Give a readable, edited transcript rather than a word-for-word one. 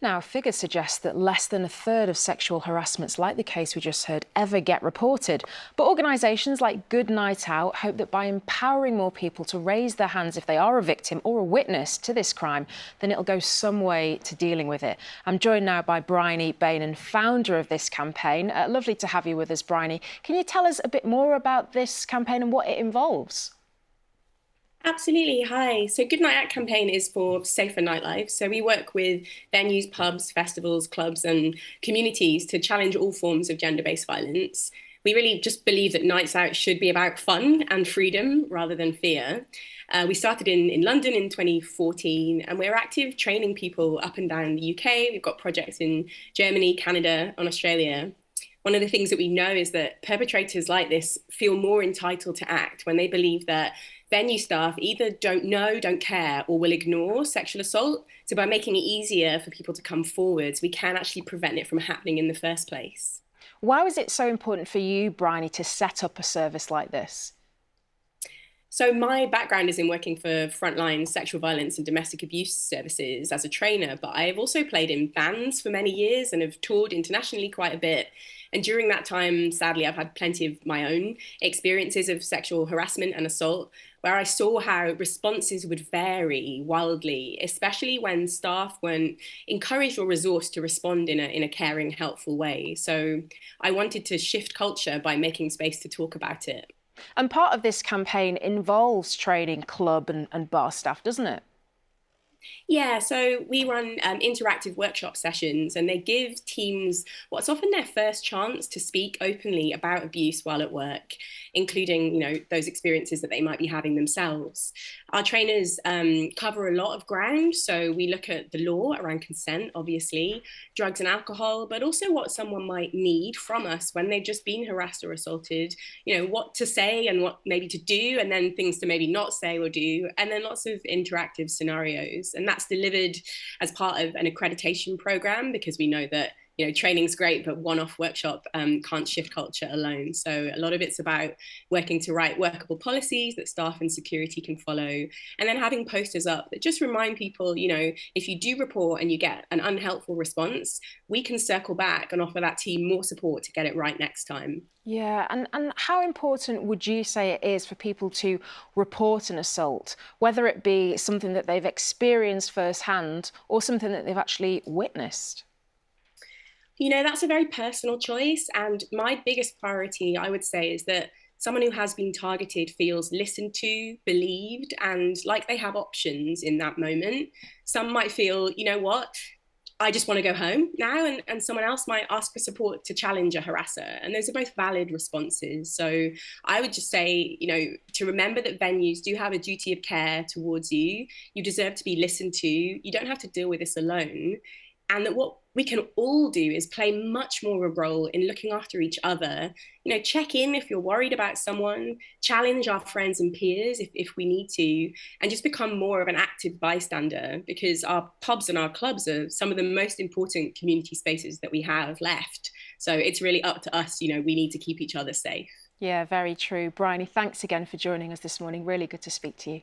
Now, figures suggest that less than a third of sexual harassments like the case we just heard ever get reported. But organisations like Good Night Out hope that by empowering more people to raise their hands if they are a victim or a witness to this crime, then it'll go some way to dealing with it. I'm joined now by Bryony, Beynon, founder of this campaign. Lovely to have you with us, Bryony. Can you tell us a bit more about this campaign and what it involves? Absolutely. Hi. So Good Night Out campaign is for safer nightlife. So we work with venues, pubs, festivals, clubs, and communities to challenge all forms of gender-based violence. We really just believe that nights out should be about fun and freedom rather than fear. We started in London in 2014, and we're active training people up and down the UK. We've got projects in Germany, Canada, and Australia. One of the things that we know is that perpetrators like this feel more entitled to act when they believe that venue staff either don't know, don't care, or will ignore sexual assault. So by making it easier for people to come forwards, we can actually prevent it from happening in the first place. Why was it so important for you, Bryony, to set up a service like this? So my background is in working for frontline sexual violence and domestic abuse services as a trainer, but I've also played in bands for many years and have toured internationally quite a bit. And during that time, sadly, I've had plenty of my own experiences of sexual harassment and assault, where I saw how responses would vary wildly, especially when staff weren't encouraged or resourced to respond in a caring, helpful way. So I wanted to shift culture by making space to talk about it. And part of this campaign involves training club and bar staff, doesn't it? Yeah, so we run interactive workshop sessions, and they give teams what's often their first chance to speak openly about abuse while at work, including, those experiences that they might be having themselves. Our trainers cover a lot of ground, so we look at the law around consent, obviously, drugs and alcohol, but also what someone might need from us when they've just been harassed or assaulted, what to say and what maybe to do, and then things to maybe not say or do, and then lots of interactive scenarios. And that's delivered as part of an accreditation program, because we know that training's great, but one-off workshop can't shift culture alone. So a lot of it's about working to write workable policies that staff and security can follow, and then having posters up that just remind people, if you do report and you get an unhelpful response, we can circle back and offer that team more support to get it right next time. Yeah, and how important would you say it is for people to report an assault, whether it be something that they've experienced firsthand or something that they've actually witnessed? That's a very personal choice. And my biggest priority, I would say, is that someone who has been targeted feels listened to, believed, and like they have options in that moment. Some might feel, what? I just want to go home now. And someone else might ask for support to challenge a harasser. And those are both valid responses. So I would just say, to remember that venues do have a duty of care towards you. You deserve to be listened to. You don't have to deal with this alone. And that what we can all do is play much more a role in looking after each other. Check in if you're worried about someone, challenge our friends and peers if we need to, and just become more of an active bystander, because our pubs and our clubs are some of the most important community spaces that we have left. So it's really up to us, we need to keep each other safe. Yeah, very true. Bryony, thanks again for joining us this morning. Really good to speak to you.